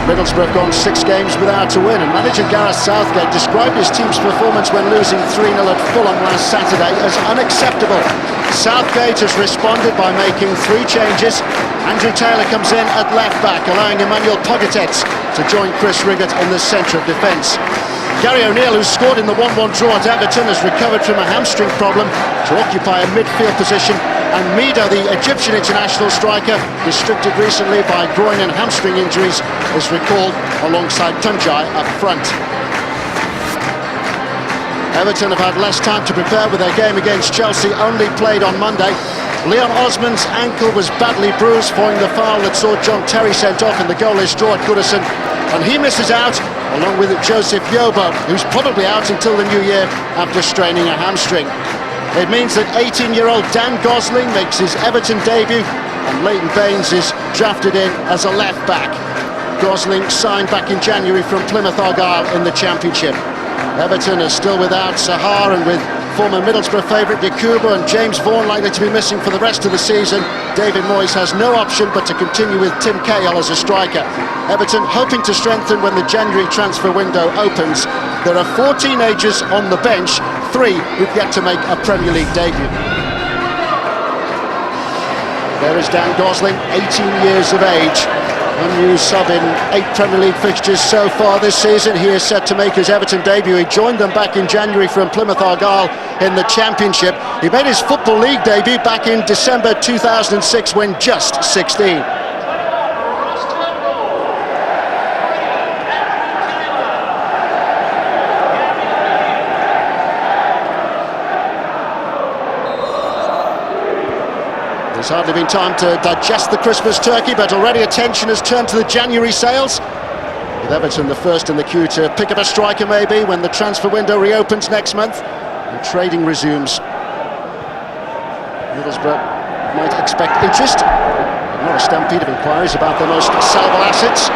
Middlesbrough gone 6 games without a win, and manager Gareth Southgate described his team's performance when losing 3-0 at Fulham last Saturday as unacceptable. Southgate has responded by making 3 changes. Andrew Taylor comes in at left-back, allowing Emmanuel Pogatetz to join Chris Riggott in the centre of defence. Gary O'Neill, who scored in the 1-1 draw at Everton, has recovered from a hamstring problem to occupy a midfield position, and Mido, the Egyptian international striker, restricted recently by groin and hamstring injuries, is recalled alongside Tuncay up front. Everton have had less time to prepare with their game against Chelsea, only played on Monday. Leon Osman's ankle was badly bruised following the foul that saw John Terry sent off in the goalless draw at Goodison, and he misses out along with Joseph Yobo, who's probably out until the new year after straining a hamstring. It means that 18-year-old Dan Gosling makes his Everton debut, and Leighton Baines is drafted in as a left-back. Gosling signed back in January from Plymouth Argyle in the Championship. Everton are still without Sahar, and with former Middlesbrough favourite Yakubu and James Vaughan likely to be missing for the rest of the season, David Moyes has no option but to continue with Tim Cahill as a striker. Everton hoping to strengthen when the January transfer window opens. There are 4 teenagers on the bench, 3 who've yet to make a Premier League debut. There is Dan Gosling, 18 years of age. Unused sub in 8 Premier League fixtures so far this season. He is set to make his Everton debut. He joined them back in January from Plymouth Argyle in the Championship. He made his Football League debut back in December 2006 when just 16. There's hardly been time to digest the Christmas turkey, but already attention has turned to the January sales, with Everton the first in the queue to pick up a striker maybe when the transfer window reopens next month and trading resumes. Middlesbrough might expect interest, not a stampede of inquiries about their most sellable assets.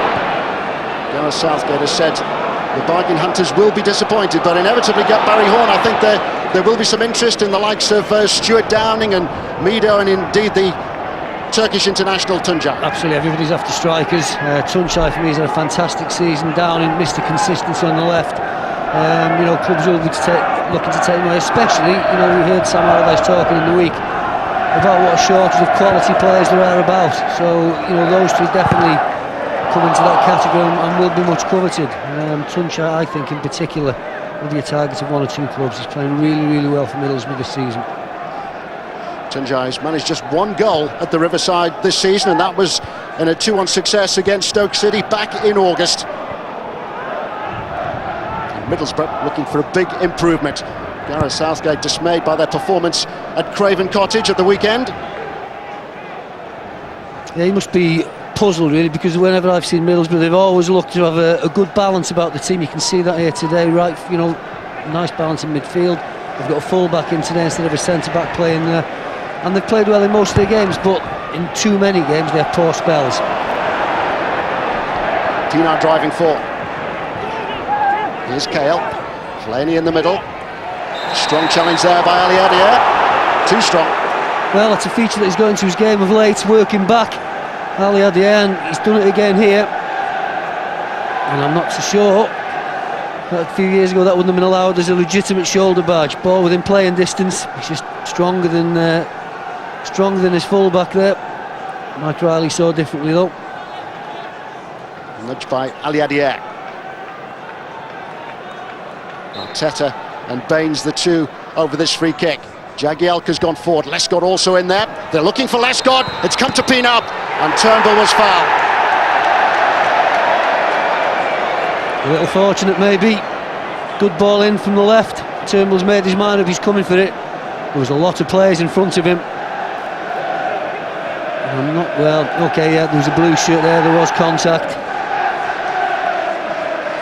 Gareth Southgate has said the bargain hunters will be disappointed, but inevitably get Barry Horn. I think there will be some interest in the likes of Stuart Downing and Mido, and indeed the Turkish international Tuncay. Absolutely, everybody's after strikers. Tuncay for me has had a fantastic season. Downing missed the consistency on the left. Clubs will be looking to take him away, especially, we heard Sam Allardyce talking in the week about what a shortage of quality players there are about. So, those two definitely come into that category and will be much coveted. Tuncay, I think, in particular, will be a target of 1 or 2 clubs. He's playing really, really well for Middlesbrough this season. Tuncay's managed just 1 goal at the Riverside this season, and that was in a 2-1 success against Stoke City back in August. And Middlesbrough looking for a big improvement. Gareth Southgate dismayed by their performance at Craven Cottage at the weekend. Yeah, he must be puzzled really, because whenever I've seen Middlesbrough, they've always looked to have a good balance about the team. You can see that here today, right? Nice balance in midfield. They've got a full-back in today instead of a centre-back playing there, and they've played well in most of their games, but in too many games they have poor spells. Pienaar driving forward. Here's Cahill. Fellaini in the middle. Strong challenge there by Ali Adair. Too strong. Well, that's a feature that he's got into his game of late, working back. Ali Adair, and he's done it again here. And I'm not so sure that a few years ago that wouldn't have been allowed as a legitimate shoulder barge. Ball within playing distance. He's just stronger than his full-back there. Mike Riley saw differently though. Nudged by Ali Adair. Arteta and Baines, the 2 over this free kick. Jagielka's gone forward. Lescott also in there. They're looking for Lescott. It's come to Pienaar, and Turnbull was fouled. A little fortunate maybe. Good ball in from the left. Turnbull's made his mind up, he's coming for it. There was a lot of players in front of him. There was a blue shirt there was contact.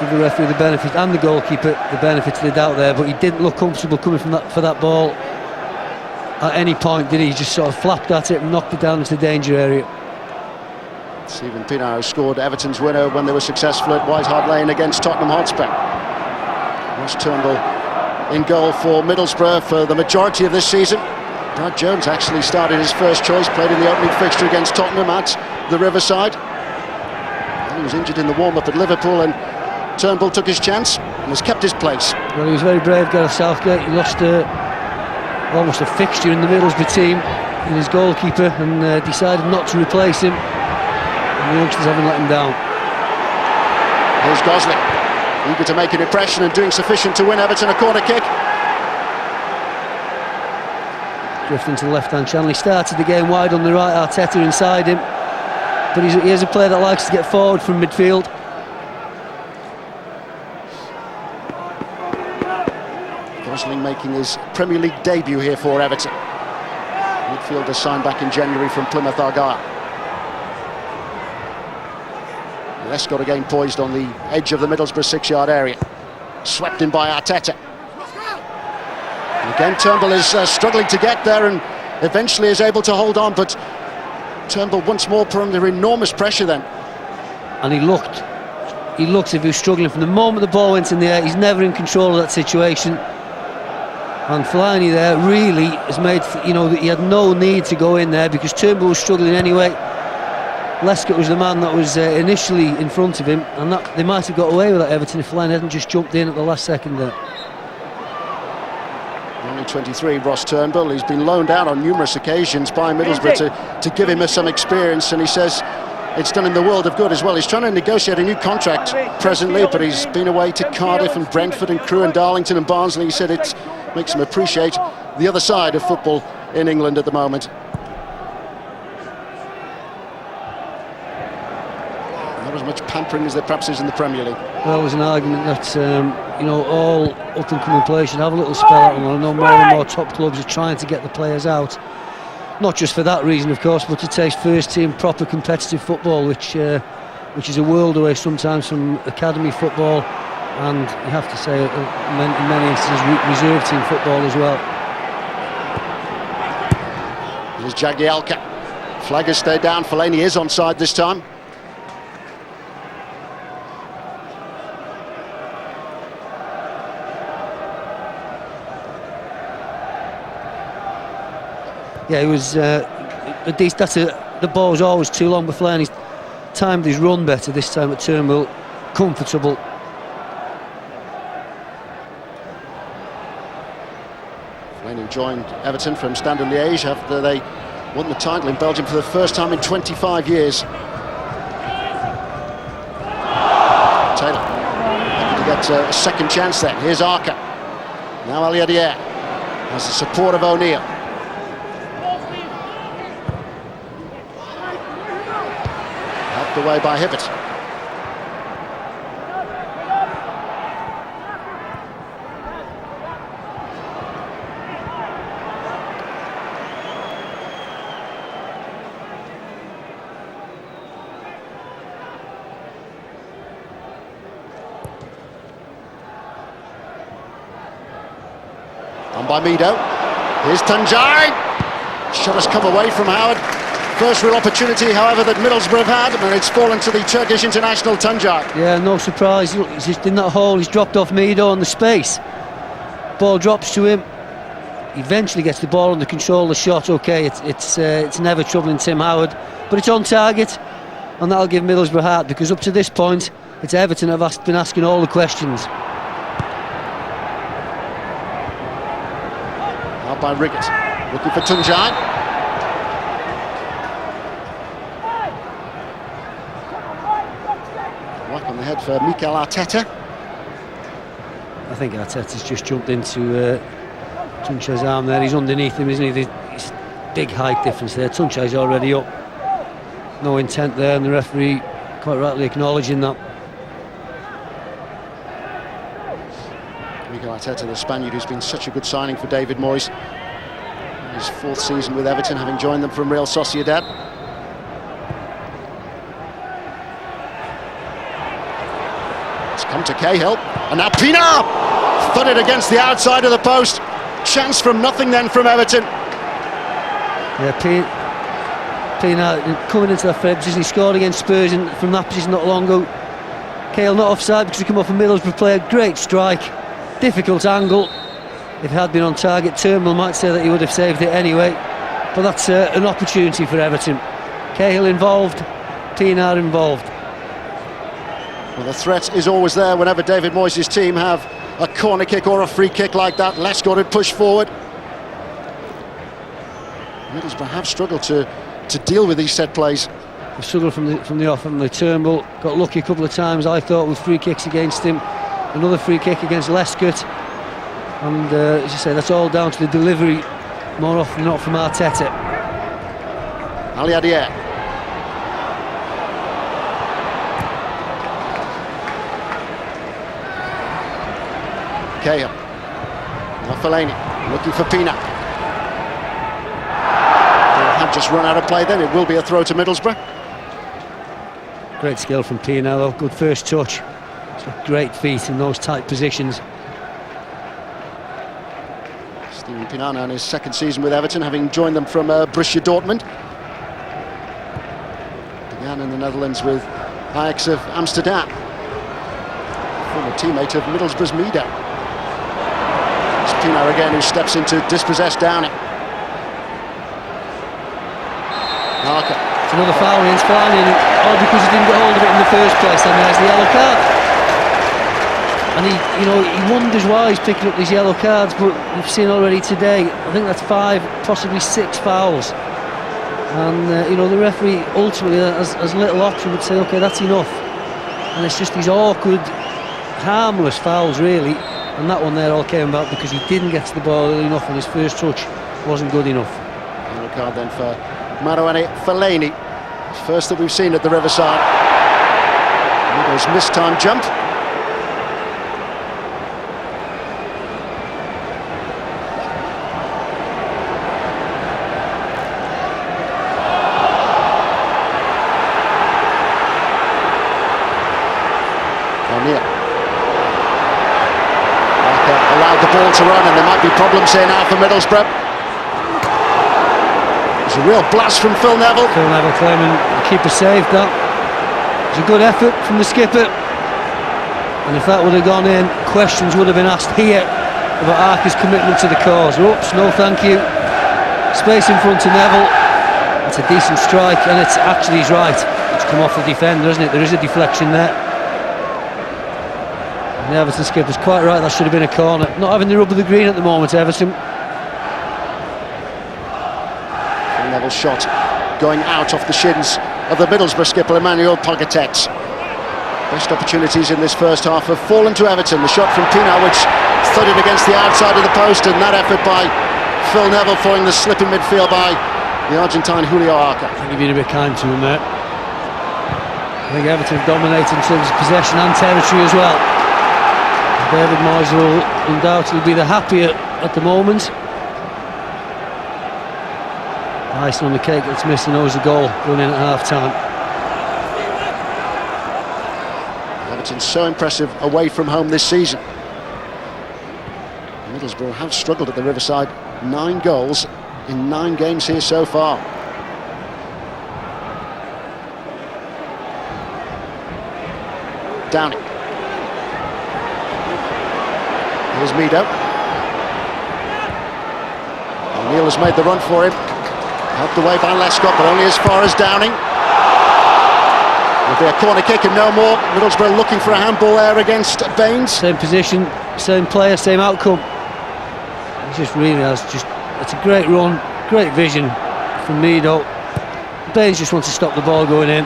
Give the referee the benefit, and the goalkeeper the benefit of the doubt there, but he didn't look comfortable coming for that ball at any point, did he? He just sort of flapped at it and knocked it down into the danger area. Stephen Pienaar scored Everton's winner when they were successful at White Hart Lane against Tottenham Hotspur. Ross Turnbull in goal for Middlesbrough for the majority of this season. Brad Jones actually started his first choice, played in the opening fixture against Tottenham at the Riverside. And He was injured in the warm-up at Liverpool, and Turnbull took his chance and has kept his place. Well, he was very brave, Gareth Southgate. He lost almost a fixture in the Middlesbrough team in his goalkeeper, and decided not to replace him. And the youngsters haven't let him down. Here's Gosling, eager to make an impression and doing sufficient to win Everton a corner kick. Drifting to the left-hand channel. He started the game wide on the right, Arteta inside him, but he is a player that likes to get forward from midfield. Gosling making his Premier League debut here for Everton. Midfielder signed back in January from Plymouth Argyle. Lescott again poised on the edge of the Middlesbrough 6-yard area. Swept in by Arteta. And again Turnbull is struggling to get there and eventually is able to hold on, but Turnbull once more put under enormous pressure then. And he looked as if he was struggling from the moment the ball went in the air. He's never in control of that situation. And Fellaini there really has made, that he had no need to go in there because Turnbull was struggling anyway. Lescott was the man that was initially in front of him, and that they might have got away with that, Everton, if Fellaini hadn't just jumped in at the last second there. Only 23, Ross Turnbull. He's been loaned out on numerous occasions by Middlesbrough to give him some experience, and he says it's done him the world of good as well. He's trying to negotiate a new contract presently, but he's been away to Cardiff and Brentford and Crewe and Darlington and Barnsley. He said it makes him appreciate the other side of football in England at the moment. Not as much pampering as there perhaps is in the Premier League. Well, there was an argument that all up-and-coming players should have a little spell out, and I know more and more top clubs are trying to get the players out. Not just for that reason, of course, but to taste first-team proper competitive football, which is a world away sometimes from academy football, and you have to say, in many instances, reserve team football as well. Here's Jagielka. Flag has stayed down. Fellaini is onside this time. Yeah, he was. The ball was always too long, but Fellaini's timed his run better this time at Turnbull. Comfortable. Fellaini joined Everton from Standard Liège after they won the title in Belgium for the first time in 25 years. Taylor looking to get a second chance then. Here's Arca. Now Aliadier has the support of O'Neill. Away by Hibbert. On by Mido. Here's Tanjai. Shot has come away from Howard. First real opportunity, however, that Middlesbrough have had, and it's fallen to the Turkish international Tanjai. Yeah, no surprise. Look, he's just in that hole. He's dropped off Mido on the space. Ball drops to him. He eventually gets the ball under control. The shot, okay, it's never troubling Tim Howard, but it's on target, and that'll give Middlesbrough heart, because up to this point, it's Everton have been asking all the questions. Out by Riggett, looking for Tanjai. Whack on the head for Mikel Arteta. I think Arteta's just jumped into Tunçay's arm there. He's underneath him, isn't he? There's big height difference there. Tunçay's already up. No intent there, and the referee quite rightly acknowledging that. Mikel Arteta, the Spaniard who's been such a good signing for David Moyes. His fourth season with Everton, having joined them from Real Sociedad. Come to Cahill, and now Pienaar thudded against the outside of the post. Chance from nothing then from Everton. Yeah, Pienaar coming into that frame position. He scored against Spurs from that position not long ago. Cahill not offside because he come off a Middlesbrough player. Great strike, difficult angle. If it had been on target, Turnbull might say that he would have saved it anyway. But that's an opportunity for Everton. Cahill involved, Pienaar involved. Well, the threat is always there whenever David Moyes' team have a corner kick or a free kick like that. Lescott had pushed forward. Middlesbrough have struggled to deal with these set plays. They struggled from the off, and Turnbull got lucky a couple of times, I thought, with free kicks against him. Another free kick against Lescott, and as you say, that's all down to the delivery more often than not from Arteta. Ali Adier. Cahill. Now Fellaini looking for Pina. They have just run out of play then. It will be a throw to Middlesbrough. Great skill from Pina though, good first touch. He's got great feet in those tight positions. Steven Pienaar in his second season with Everton, having joined them from Borussia Dortmund. Began in the Netherlands with Ajax of Amsterdam. Former teammate of Middlesbrough's Mido. It's Pienaar again who steps into dispossessed Downing. Arca. It's another foul against Fellaini, all because he didn't get hold of it in the first place, and there's the yellow card. And he wonders why he's picking up these yellow cards, but we've seen already today, I think that's 5, possibly 6 fouls. And the referee ultimately has little option, would say, okay, that's enough. And it's just these awkward, harmless fouls really, and that one there all came about because he didn't get to the ball early enough and his first touch wasn't good enough. Yellow card then for Marouane Fellaini, first that we've seen at the Riverside. Middle's mistimed jump. O'Neill. Allowed the ball to run, and there might be problems here now for Middlesbrough. It's a real blast from Phil Neville. Phil Neville claiming the keeper saved that. It was a good effort from the skipper, and if that would have gone in, questions would have been asked here about Arca's commitment to the cause. Oops, no thank you. Space in front of Neville. It's a decent strike, and it's actually, he's right, it's come off the defender, isn't it? There is a deflection there. The Everton skipper's quite right, that should have been a corner. Not having the rub of the green at the moment, Everton. Neville's shot going out off the shins of the Middlesbrough skipper Emmanuel Pogatetz. Best opportunities in this first half have fallen to Everton. The shot from Pienaar, which thudded against the outside of the post, and that effort by Phil Neville following the slip in midfield by the Argentine Julio Arca. I think you've been a bit kind to him there. I think Everton have dominated in terms of possession and territory as well. David Moyes will undoubtedly be the happier at the moment. Icing on the cake that's missing was a goal going in at half-time. Everton's so impressive away from home this season. Middlesbrough have struggled at the Riverside. 9 goals in 9 games here so far. Downing. Here's Mido. O'Neill has made the run for him. Helped away by Lescott, but only as far as Downing. Will be a corner kick and no more. Middlesbrough looking for a handball there against Baines. Same position, same player, same outcome. He just really has it's a great run, great vision from Mido. Baines just wants to stop the ball going in.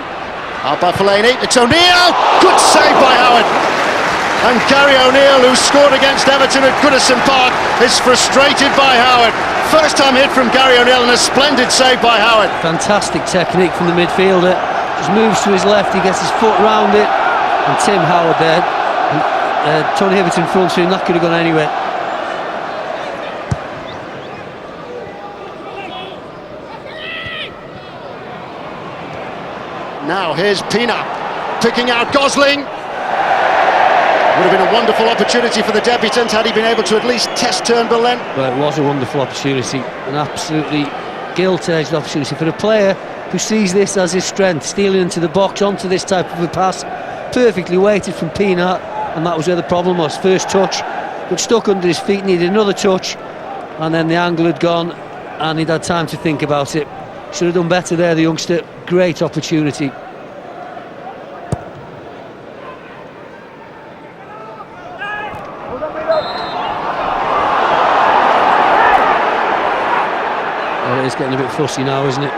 Out by Fellaini, it's O'Neill! Good save by Howard! And Gary O'Neill, who scored against Everton at Goodison Park, is frustrated by Howard. First time hit from Gary O'Neill and a splendid save by Howard. Fantastic technique from the midfielder. Just moves to his left, he gets his foot round it, and Tim Howard there. And, Tony Hibbert in front of him, that could have gone anywhere. Now here's Pienaar picking out Gosling. Would have been a wonderful opportunity for the debutant had he been able to at least test Turnbull then. Well, it was a wonderful opportunity, an absolutely gilt-edged opportunity for a player who sees this as his strength, stealing into the box onto this type of a pass, perfectly weighted from Pienaar, and that was where the problem was. First touch, got stuck under his feet, needed another touch, and then the angle had gone, and he'd had time to think about it. Should have done better there, the youngster. Great opportunity. it's getting a bit fussy now, isn't it?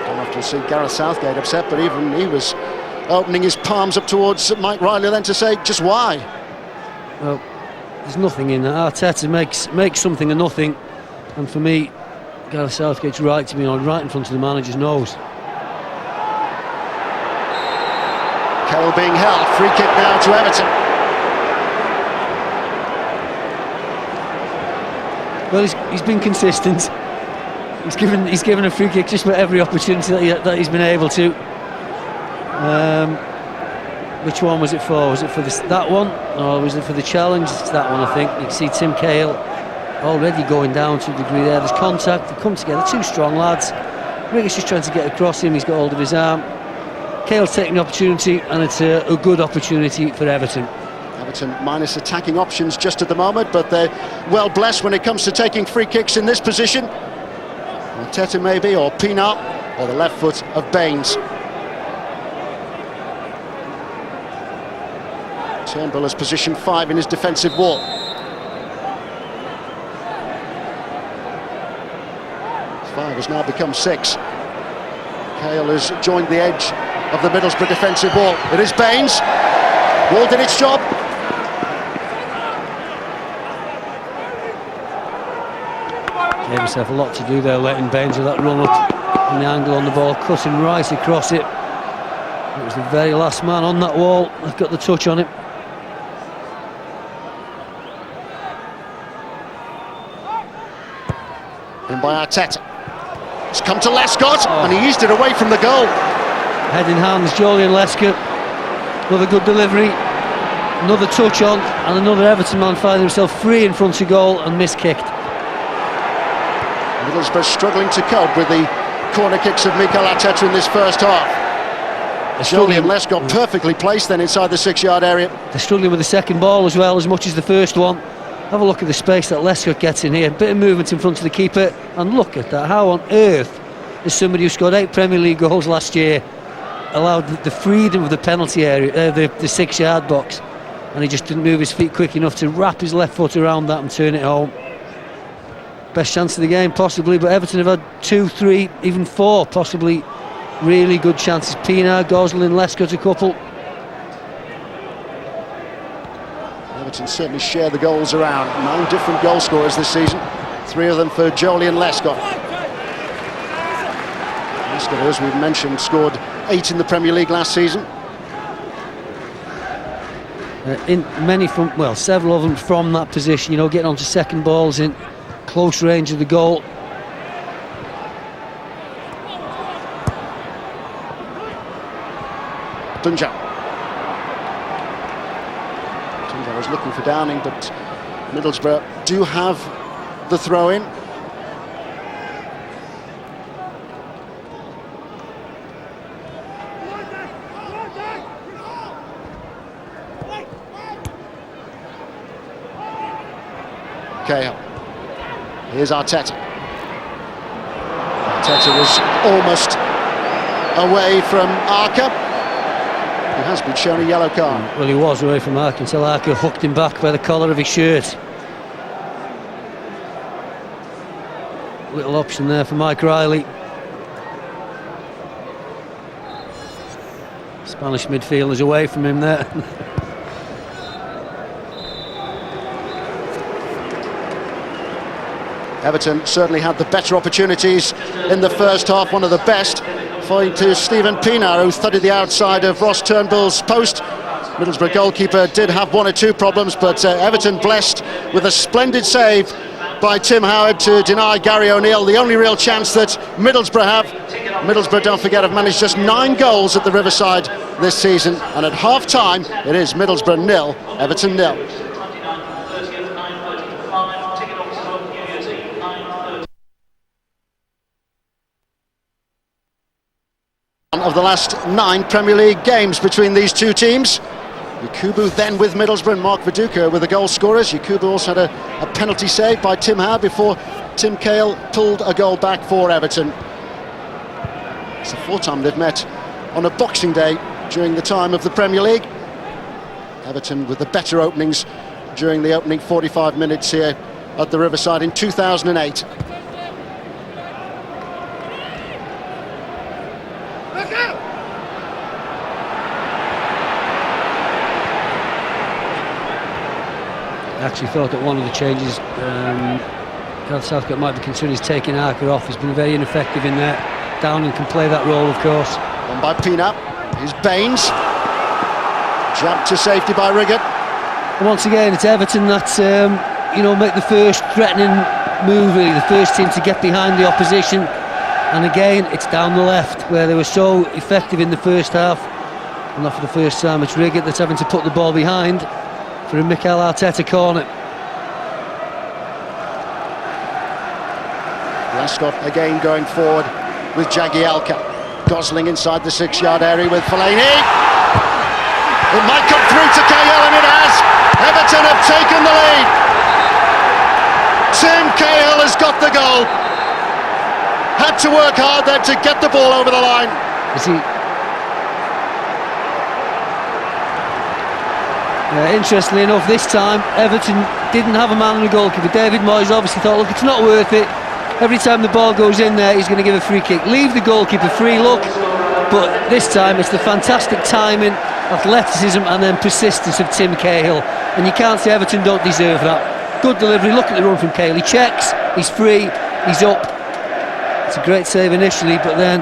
Don't often see Gareth Southgate upset, but even he was opening his palms up towards Mike Riley then to say, just why? Well, there's nothing in that. Arteta makes something of nothing, and for me, Gareth Southgate's right to be on right in front of the manager's nose. Cahill being held, free kick now to Everton. Well, he's been consistent. He's given a free kick just for every opportunity that he's been able to. Which one was it for? Was it for that one, or was it for the challenge? It's that one, I think. You can see Tim Cahill already going down to a degree there. There's contact, they come together, two strong lads. Riggs just trying to get across him, he's got hold of his arm. Cahill's taking the opportunity, and it's a good opportunity for Everton. Everton minus attacking options just at the moment, but they're well blessed when it comes to taking free kicks in this position. Arteta maybe, or Pienaar, or the left foot of Baines. Turnbull has position 5 in his defensive wall. 5 has now become 6. Cahill has joined the edge of the Middlesbrough defensive wall. It is Baines. Wall did its job. Gave himself a lot to do there, letting Baines with that run up and the angle on the ball, cutting right across it. It was the very last man on that wall that got the touch on it. In by Arteta. It's come to Lescott, and he eased it away from the goal. Head in hands, Julian Lescott. Another good delivery, another touch on, and another Everton man finding himself free in front of goal and miskicked. Middlesbrough struggling to cope with the corner kicks of Mikel Arteta in this first half. Julian Lescott perfectly placed then inside the 6-yard area. They're struggling with the second ball as well, as much as the first one. Have a look at the space that Lescott gets in here. Bit of movement in front of the keeper, and look at that. How on earth is somebody who scored 8 Premier League goals last year allowed the freedom of the penalty area, the 6-yard box, and he just didn't move his feet quick enough to wrap his left foot around that and turn it home. Best chance of the game possibly, but Everton have had 2, 3, even 4 possibly really good chances. Pienaar, Gosling, Lescott a couple. Everton certainly share the goals around. 9 different goal scorers this season, 3 of them for Julian Lescott. Lescott, as we've mentioned, scored 8 in the Premier League last season. Several of them from that position, you know, getting onto second balls in close range of the goal. Dunja was looking for Downing, but Middlesbrough do have the throw-in. Cahill. Here's Arteta. Arteta was almost away from Arca. He has been shown a yellow card. Well, he was away from Arca until Arca hooked him back by the collar of his shirt. Little option there for Mike Riley. Spanish midfielders away from him there. Everton certainly had the better opportunities in the first half, one of the best, falling to Stephen Pienaar, who thudded the outside of Ross Turnbull's post. Middlesbrough goalkeeper did have 1 or 2 problems, but Everton blessed with a splendid save by Tim Howard to deny Gary O'Neill the only real chance that Middlesbrough have. Middlesbrough, don't forget, have managed just 9 goals at the Riverside this season, and at half-time it is Middlesbrough 0, Everton 0. Of the last 9 Premier League games between these two teams. Yakubu then with Middlesbrough, and Mark Viduka with the goal scorers. Yakubu also had a penalty save by Tim Howard before Tim Cahill pulled a goal back for Everton. It's the 4th time they've met on a Boxing Day during the time of the Premier League. Everton with the better openings during the opening 45 minutes here at the Riverside in 2008. I actually thought that one of the changes Gareth Southgate might be considering is taking Archer off. He's been very ineffective in there. Downing can play that role, of course. One by Pina. Here's Baines. Jabbed to safety by Riggott. Once again, it's Everton that make the first threatening move, really, the first team to get behind the opposition. And again, it's down the left where they were so effective in the first half. And not for the first time, it's Riggott that's having to put the ball behind for a Mikel Arteta corner. Lescott again going forward with Jagielka. Gosling inside the 6-yard area with Fellaini. It might come through to Cahill, and it has. Everton have taken the lead. Tim Cahill has got the goal. Had to work hard there to get the ball over the line. Interestingly enough, this time Everton didn't have a man on the goalkeeper. David Moyes obviously thought, look, it's not worth it. Every time the ball goes in there, he's going to give a free kick. Leave the goalkeeper free, look. But this time it's the fantastic timing, athleticism and then persistence of Tim Cahill. And you can't say Everton don't deserve that. Good delivery, look at the run from Cahill. He checks, he's free, he's up. It's a great save initially, but then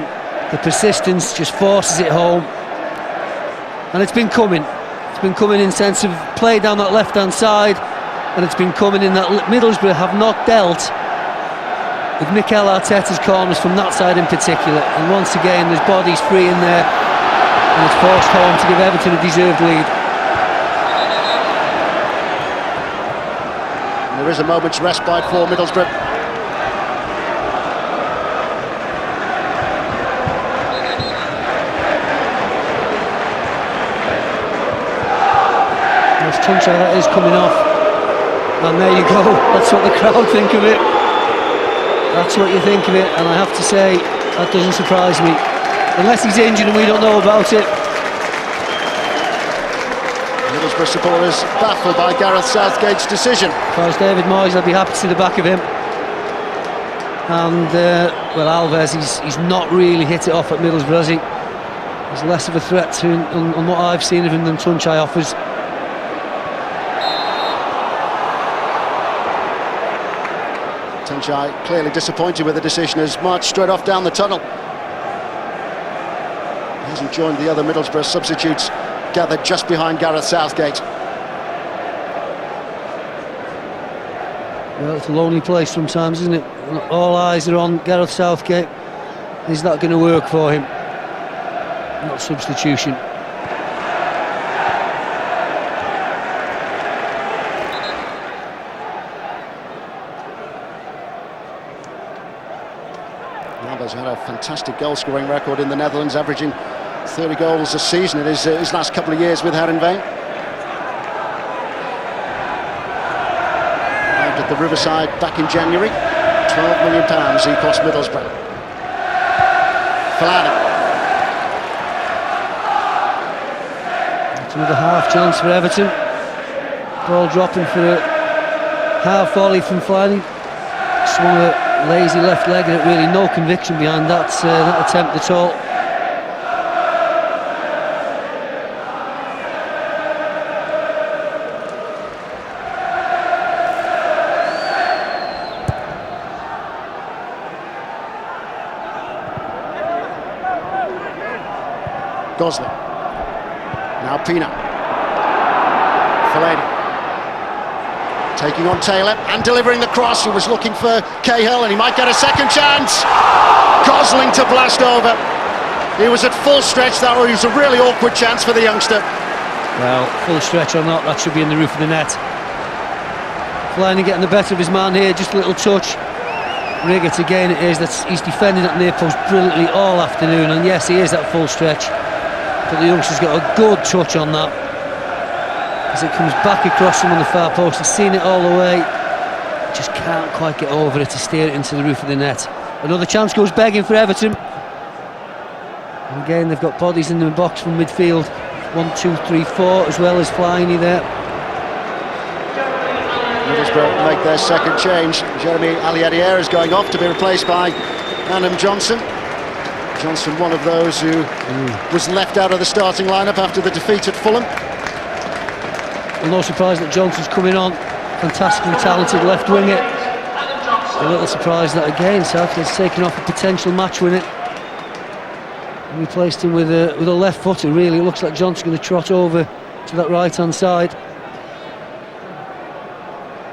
the persistence just forces it home. And it's been coming. It's been coming in sense of play down that left-hand side, and it's been coming in that Middlesbrough have not dealt with Mikel Arteta's corners from that side in particular. And once again, there's bodies free in there, and it's forced home to give Everton a deserved lead. And there is a moment's respite for Middlesbrough. Tunche, that is coming off, and there you go. That's what the crowd think of it. That's what you think of it, and I have to say that doesn't surprise me, unless he's injured and we don't know about it. Middlesbrough supporters baffled by Gareth Southgate's decision. As far as David Moyes, I'd be happy to see the back of him. And well, Alves, he's not really hit it off at Middlesbrough, has he? He's less of a threat to on what I've seen of him than Tunche offers. Tunche clearly disappointed with the decision, has marched straight off down the tunnel. He hasn't joined the other Middlesbrough substitutes gathered just behind Gareth Southgate. Well, it's a lonely place sometimes, isn't it? All eyes are on Gareth Southgate. Is that going to work for him? Not substitution. Alves had a fantastic goal-scoring record in the Netherlands, averaging 30 goals a season in his last couple of years with Heerenveen. Arrived at the Riverside back in January. £12 million he cost Middlesbrough. Fellaini. That's another half chance for Everton. Ball dropping for a half volley from Fellaini. Swung a lazy left leg at it, really no conviction behind that attempt at all. Gosling. Now Pina. Fellaini. Taking on Taylor and delivering the cross. He was looking for Cahill and he might get a second chance. Gosling to blast over. He was at full stretch. That was a really awkward chance for the youngster. Well, full stretch or not, that should be in the roof of the net. Fellaini getting the better of his man here, just a little touch. Riggott again it is, he's defending that near post brilliantly all afternoon, and yes, he is at full stretch. But the youngster's got a good touch on that. As it comes back across him on the far post, he's seen it all the way. Just can't quite get over it to steer it into the roof of the net. Another chance goes begging for Everton. And again, they've got bodies in the box from midfield. 1, 2, 3, 4, as well as Fellaini there. Middlesbrough make their second change. Jeremy Aliadier is going off to be replaced by Adam Johnson. Johnson, one of those who was left out of the starting lineup after the defeat at Fulham. I'm no surprise that Johnson's coming on. Fantastically talented left winger. A little surprised that again Southgate's taken off a potential match winner. Replaced him with a left footer. Really, it looks like Johnson's going to trot over to that right-hand side.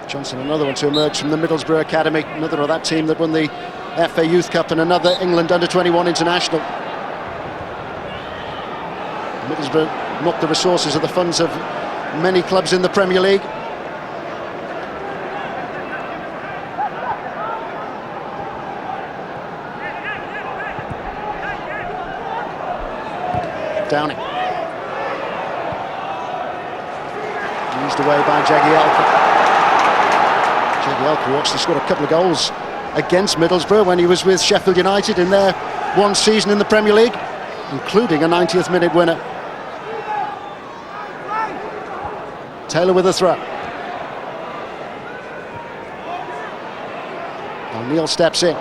Johnson, another one to emerge from the Middlesbrough Academy, another of that team that won the FA Youth Cup and another England under-21 international. Middlesbrough not the resources or the funds of many clubs in the Premier League. Downing. Used away by Cahill. Cahill actually scored a couple of goals against Middlesbrough when he was with Sheffield United in their one season in the Premier League, including a 90th minute winner. Taylor with a throw. O'Neill steps in.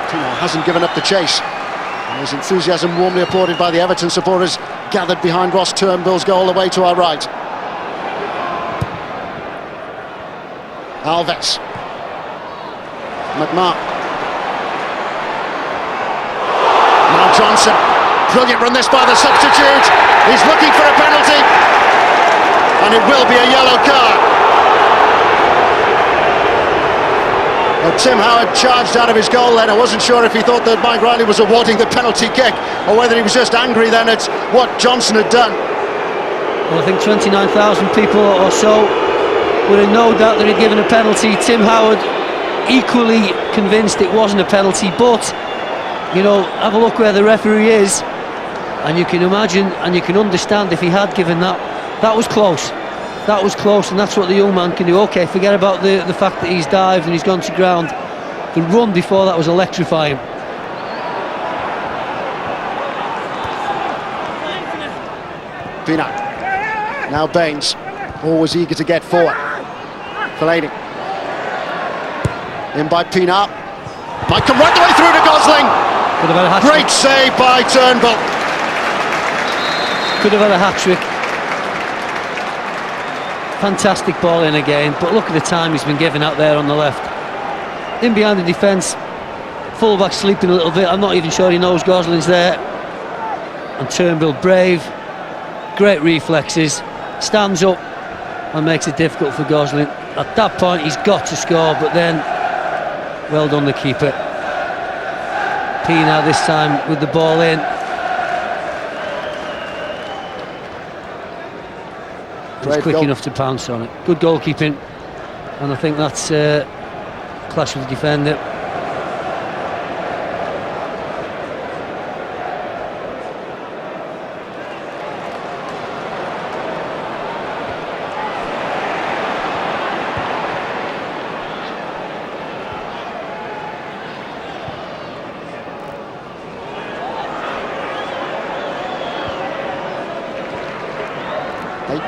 Tino hasn't given up the chase. And his enthusiasm warmly applauded by the Everton supporters gathered behind Ross Turnbull's goal away to our right. Alves. McMahon. Now Johnson. Brilliant run this by the substitute. He's looking for a penalty. And it will be a yellow card. Well, Tim Howard charged out of his goal then. I wasn't sure if he thought that Mike Riley was awarding the penalty kick or whether he was just angry then at what Johnson had done. Well, I think 29,000 people or so were in no doubt that he'd given a penalty. Tim Howard equally convinced it wasn't a penalty, but you know, have a look where the referee is and you can imagine and you can understand if he had given that. That was close. That was close, and that's what the young man can do. Okay, forget about the fact that he's dived and he's gone to ground. The run before that was electrifying. Pina. Now Baines, always eager to get forward. Fellaini. In by Pina. Might come right the way through to Gosling. Could have had a hat-trick. Great save by Turnbull. Could have had a hat-trick. Fantastic ball in again, but look at the time he's been given out there on the left. In behind the defence, full-back sleeping a little bit. I'm not even sure he knows Gosling's there. And Turnbull, brave, great reflexes, stands up and makes it difficult for Gosling. At that point he's got to score, but then well done the keeper. Pina this time with the ball in. He's quick enough to pounce on it. Good goalkeeping, and I think that's clash with the defender.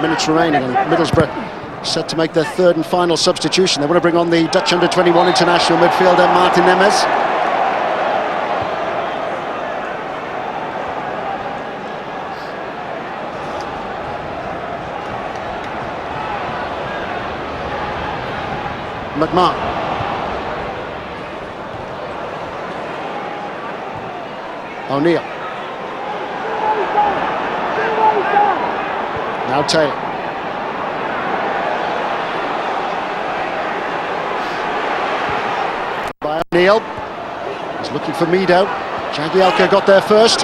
Minutes remaining, and Middlesbrough set to make their third and final substitution. They want to bring on the Dutch under-21 international midfielder Martin Nemes. McMahon. O'Neill. Now Taylor. By O'Neill. He's looking for Mido. Jagielka got there first.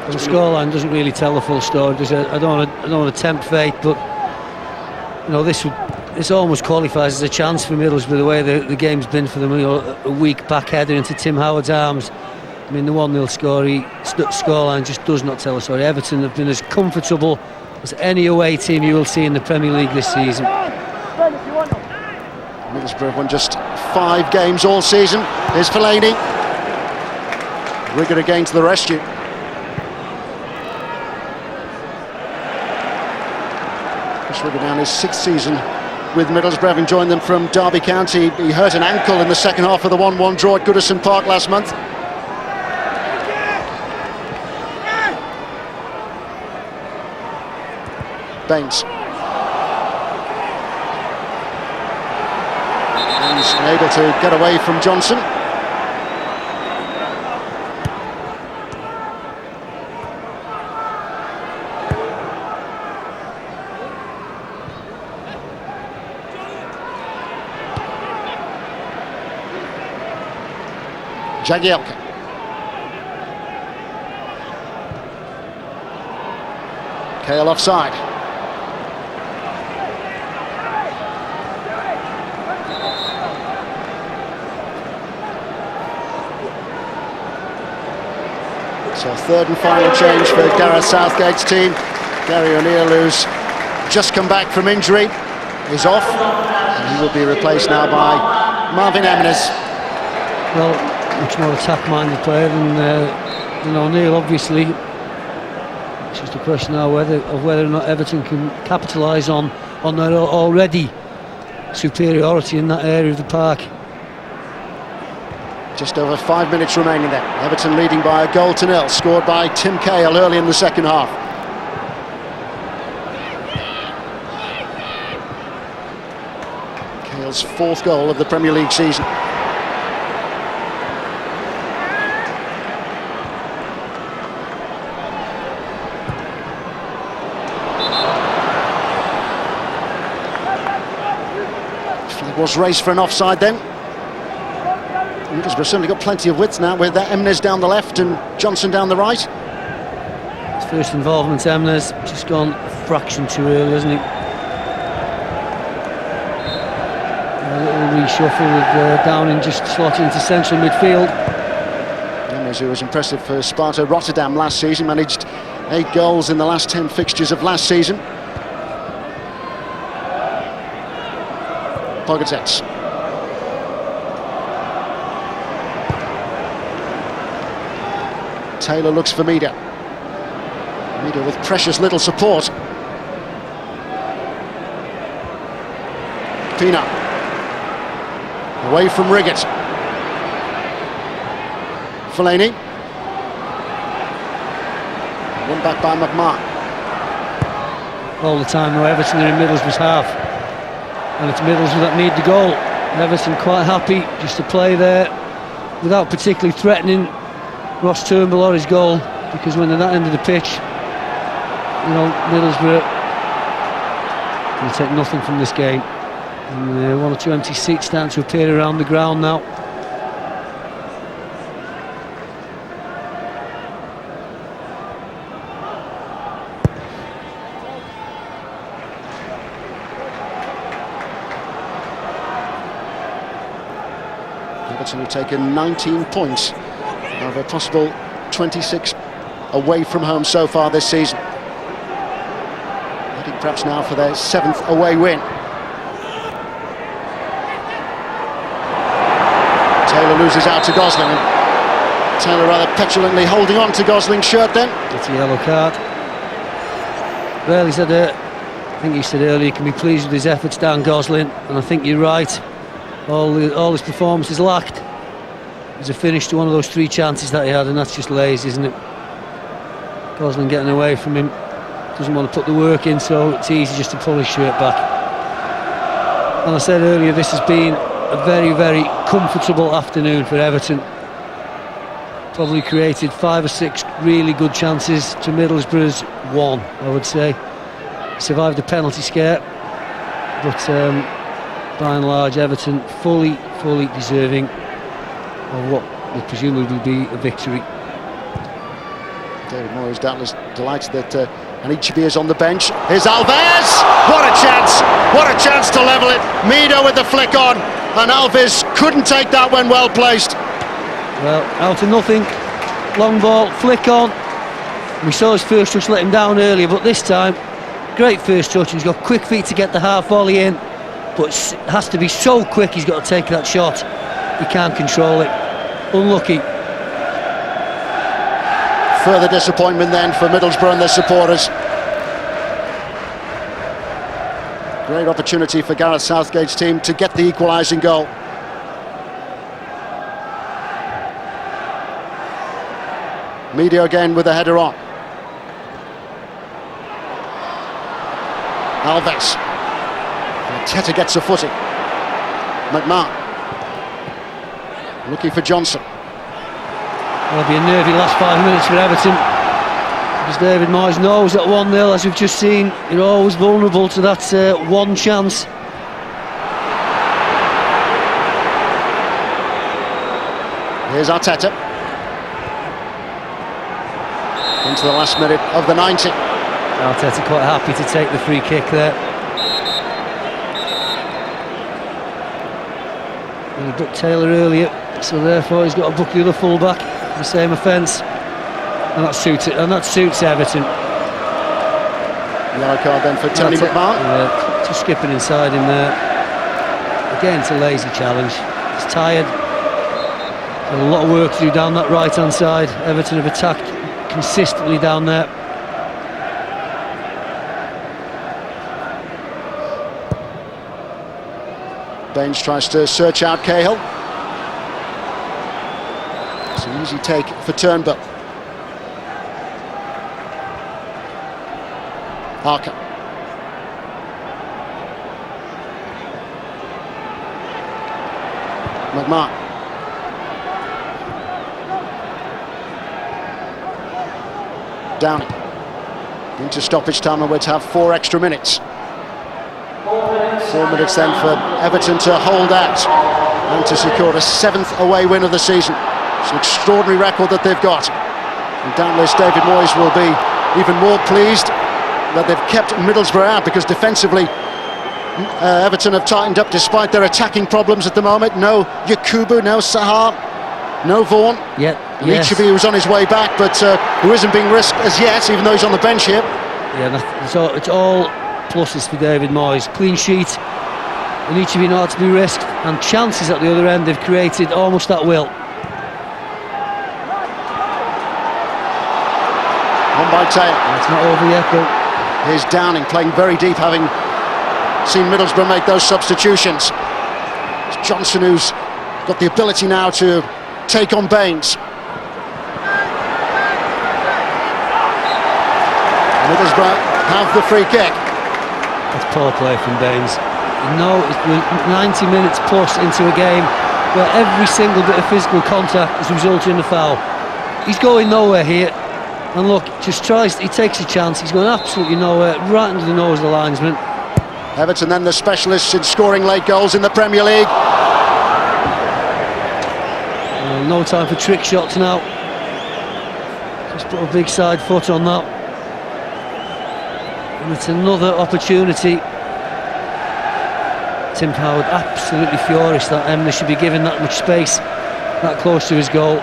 The scoreline doesn't really tell the full story. I don't want to tempt fate, but you know, this almost qualifies as a chance for Middlesbrough the way the game's been for them. You know, a weak back header into Tim Howard's arms. I mean, the 1-0 scoreline just does not tell a story. Everton have been as comfortable as any away team you will see in the Premier League this season. Middlesbrough won just 5 games all season. Here's Fellaini. Rigger again to the rescue. Should be down his 6th season with Middlesbrough, having joined them from Derby County. He hurt an ankle in the second half of the 1-1 draw at Goodison Park last month. Baines. And he's unable to get away from Johnson. Jagielka. Cahill offside. So third and final change for Gareth Southgate's team. Gary O'Neill, who's just come back from injury, is off, and he will be replaced now by Marvin Emnes. Well, much more attack-minded player than O'Neill, obviously. It's just a question now of whether or not Everton can capitalise on their already superiority in that area of the park. Just over 5 minutes remaining there. Everton leading by a 1-0, scored by Tim Cahill early in the second half. Cahill's 4th goal of the Premier League season. Flag was raised for an offside then. Middlesbrough certainly got plenty of width now with Emnes down the left and Johnson down the right. His first involvement, Emnes, just gone a fraction too early, hasn't he? A little reshuffle with Downing just slotting into central midfield. Emnes, who was impressive for Sparta Rotterdam last season, managed 8 goals in the last 10 fixtures of last season. Pogatetz. Taylor looks for Mida. Mida with precious little support. Pina. Away from Riggett. Fellaini. Won back by McMahon. All the time though, Everton are in Middlesbrough's half. And it's Middlesbrough that need the goal. Everton quite happy just to play there without particularly threatening Ross Turnbull or his goal, because when they're that end of the pitch, you know, Middlesbrough will take nothing from this game. And 1 or 2 empty seats starting to appear around the ground now. Everton have taken 19 points of a possible 26 away from home so far this season. Heading perhaps now for their 7th away win. Taylor loses out to Gosling. Taylor rather petulantly holding on to Gosling's shirt then. It's a yellow card. Well, he said, I think he said earlier, he can be pleased with his efforts down Gosling, and I think you're right. All his performances lacked. There's a finish to one of those 3 chances that he had, and that's just lazy, isn't it? Gosling getting away from him, doesn't want to put the work in, so it's easy just to pull his shirt back. And I said earlier, this has been a very, very comfortable afternoon for Everton. Probably created 5 or 6 really good chances to Middlesbrough's 1, I would say. Survived the penalty scare, but by and large, Everton fully deserving of what would presumably be a victory. David Moore is doubtless delighted that Anichebe is on the bench. Here's Alves! What a chance! What a chance to level it! Mido with the flick on, and Alves couldn't take that when well placed. Well, out of nothing, long ball, flick on. We saw his first touch let him down earlier, but this time, great first touch. He's got quick feet to get the half volley in, but it has to be so quick he's got to take that shot. He can't control it. Unlucky. Further disappointment then for Middlesbrough and their supporters. Great opportunity for Gareth Southgate's team to get the equalising goal. Medio again with a header on. Alves. Teta gets a footing. McMahon. Looking for Johnson. It'll be a nervy last 5 minutes for Everton. Because David Moyes knows that 1-0, as we've just seen, you're always vulnerable to that one chance. Here's Arteta. Into the last minute of the 90. Arteta quite happy to take the free kick there. He booked Taylor earlier, so therefore he's got to book the other full-back for the same offence. And that suits Everton. Yellow card then for Tony McMahon. Yeah, just skipping inside him there. Again, it's a lazy challenge. He's tired. Got a lot of work to do down that right-hand side. Everton have attacked consistently down there. Baines tries to search out Cahill. It's an easy take for Turnbull. Harker. McMahon. Downing. Into stoppage time, and we're to have 4 extra minutes. 4 minutes then for Everton to hold out and to secure a 7th away win of the season. It's an extraordinary record that they've got. And doubtless David Moyes will be even more pleased that they've kept Middlesbrough out, because defensively Everton have tightened up despite their attacking problems at the moment. No Yakubu, no Sahar, no Vaughan. Lichaby, who's on his way back, but who isn't being risked as yet, even though he's on the bench here. Yeah, it's all pluses for David Moyes. Clean sheet, and Lichaby not to be risked, and chances at the other end they've created almost at will. One by Taylor. It's not over yet though. Here's Downing playing very deep, having seen Middlesbrough make those substitutions. It's Johnson who's got the ability now to take on Baines. Middlesbrough have the free kick. That's poor play from Baines. You know, it's 90 minutes plus into a game where every single bit of physical contact has resulted in a foul. He's going nowhere here. And look, he takes a chance, he's going absolutely nowhere, right under the nose of the linesman. Everton then the specialists in scoring late goals in the Premier League. No time for trick shots now. Just put a big side foot on that. And it's another opportunity. Tim Howard absolutely furious that Emily should be given that much space, that close to his goal.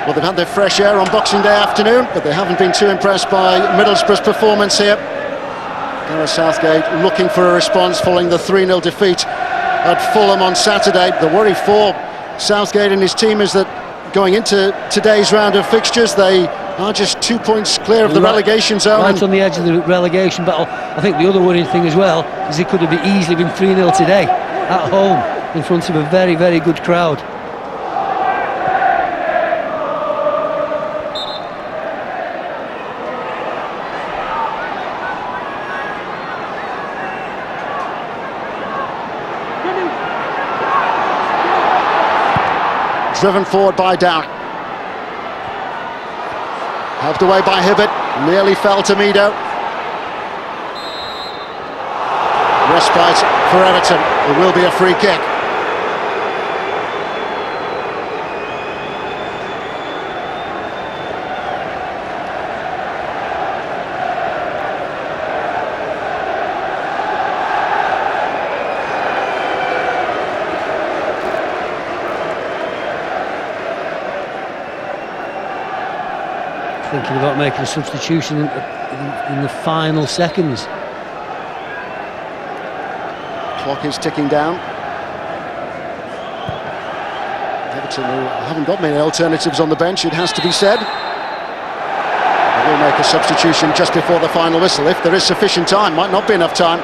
Well, they've had their fresh air on Boxing Day afternoon, but they haven't been too impressed by Middlesbrough's performance here. Gareth Southgate looking for a response following the 3-0 defeat at Fulham on Saturday. The worry for Southgate and his team is that going into today's round of fixtures, they are just 2 points clear of the relegation zone. Right on the edge of the relegation battle. I think the other worrying thing as well is it could have easily been 3-0 today, at home, in front of a very, very good crowd. Driven forward by Downing. Helped away by Hibbert. Nearly fell to Meadow. Respite for Everton. It will be a free kick. Thinking about making a substitution in the final seconds. Clock is ticking down. Everton, who haven't got many alternatives on the bench, it has to be said. They will make a substitution just before the final whistle, if there is sufficient time. Might not be enough time.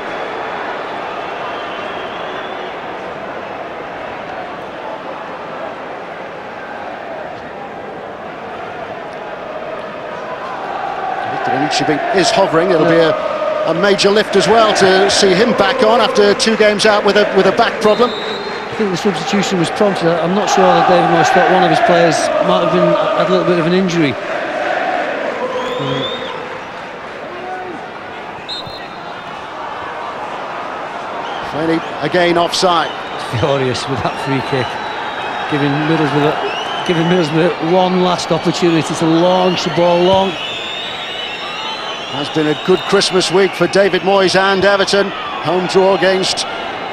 Is hovering. It'll be a major lift as well to see him back on after 2 games out with a back problem. I think the substitution was prompted. I'm not sure that David Moyes thought one of his players might have had a little bit of an injury. Flaney again offside. Furious with that free kick, giving Middlesbrough one last opportunity to launch the ball long. Has been a good Christmas week for David Moyes and Everton. Home draw against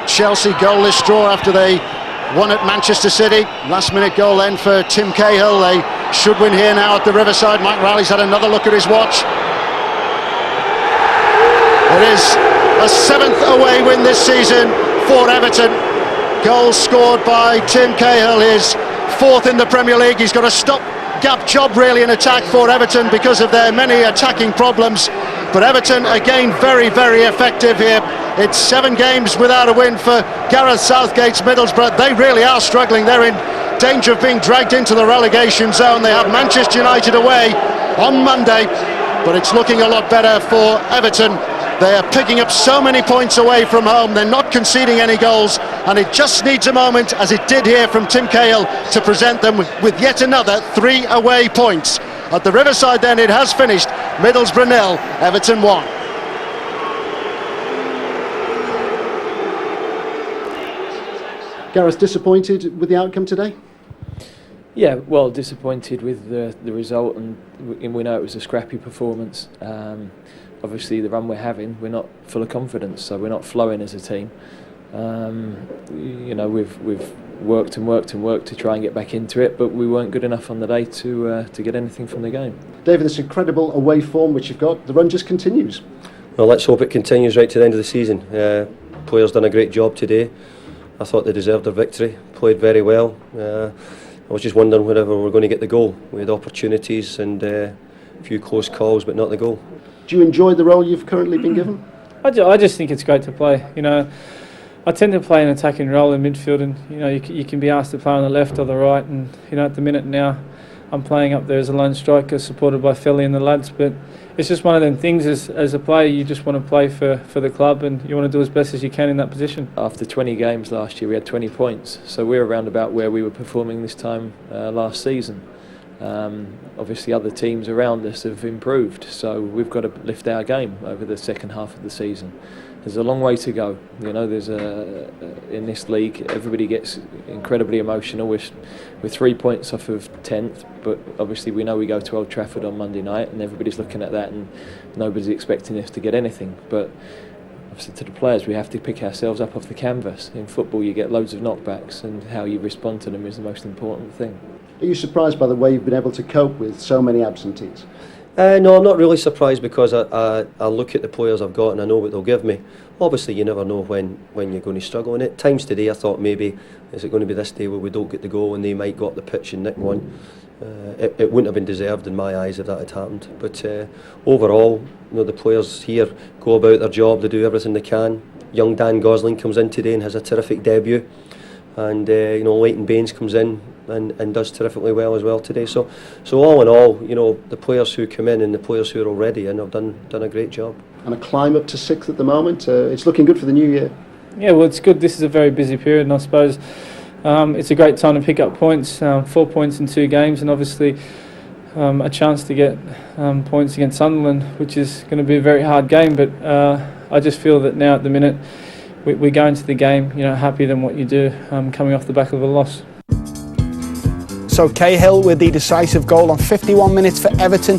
Chelsea, goalless draw after they won at Manchester City. Last minute goal then for Tim Cahill. They should win here now at the Riverside. Mike Riley's had another look at his watch. It is a 7th away win this season for Everton. Goals scored by Tim Cahill, his 4th in the Premier League. He's got a stop-gap job really in attack for Everton because of their many attacking problems. But Everton again very, very effective here. It's 7 games without a win for Gareth Southgate's Middlesbrough. They really are struggling. They're in danger of being dragged into the relegation zone. They have Manchester United away on Monday, but it's looking a lot better for Everton. They are picking up so many points away from home. They're not conceding any goals, and it just needs a moment, as it did here from Tim Cahill, to present them with yet another 3 away points. At the Riverside then it has finished. Middlesbrough 0, Everton 1. Gareth, disappointed with the outcome today? Yeah, well, disappointed with the result, and we know it was a scrappy performance. Obviously, the run we're having, we're not full of confidence, so we're not flowing as a team. You know, we've worked and worked and worked to try and get back into it, but we weren't good enough on the day to get anything from the game. David, this incredible away form which you've got, the run just continues. Well, let's hope it continues right to the end of the season. Players done a great job today. I thought they deserved their victory, played very well. I was just wondering whether we were going to get the goal. We had opportunities and a few close calls, but not the goal. Do you enjoy the role you've currently been given? I just think it's great to play. You know, I tend to play an attacking role in midfield, and you know, you can be asked to play on the left or the right. And you know, at the minute now, I'm playing up there as a lone striker, supported by Felly and the lads. But it's just one of them things. As a player, you just want to play for the club, and you want to do as best as you can in that position. After 20 games last year, we had 20 points, so we're around about where we were performing this time last season. Obviously other teams around us have improved, so we've got to lift our game over the second half of the season. There's a long way to go. You know, there's in this league, everybody gets incredibly emotional. We're 3 points off of 10th, but obviously we know we go to Old Trafford on Monday night, and everybody's looking at that, and nobody's expecting us to get anything. But obviously to the players, we have to pick ourselves up off the canvas. In football, you get loads of knockbacks, and how you respond to them is the most important thing. Are you surprised by the way you've been able to cope with so many absentees? No, I'm not really surprised, because I look at the players I've got and I know what they'll give me. Obviously, you never know when you're going to struggle. And at times today, I thought maybe, is it going to be this day where we don't get the goal and they might go up the pitch and nick one? It wouldn't have been deserved in my eyes if that had happened. But overall, you know, the players here go about their job, they do everything they can. Young Dan Gosling comes in today and has a terrific debut. And you know, Leighton Baines comes in and does terrifically well as well today. So all in all, you know, the players who come in and the players who are already in have done a great job. And a climb up to 6th at the moment. It's looking good for the new year. Yeah, well, it's good. This is a very busy period, and I suppose it's a great time to pick up points. 4 points in 2 games, and obviously a chance to get points against Sunderland, which is going to be a very hard game. But I just feel that now at the minute we go into the game, you know, happier than what you do coming off the back of a loss. So Cahill with the decisive goal on 51 minutes for Everton.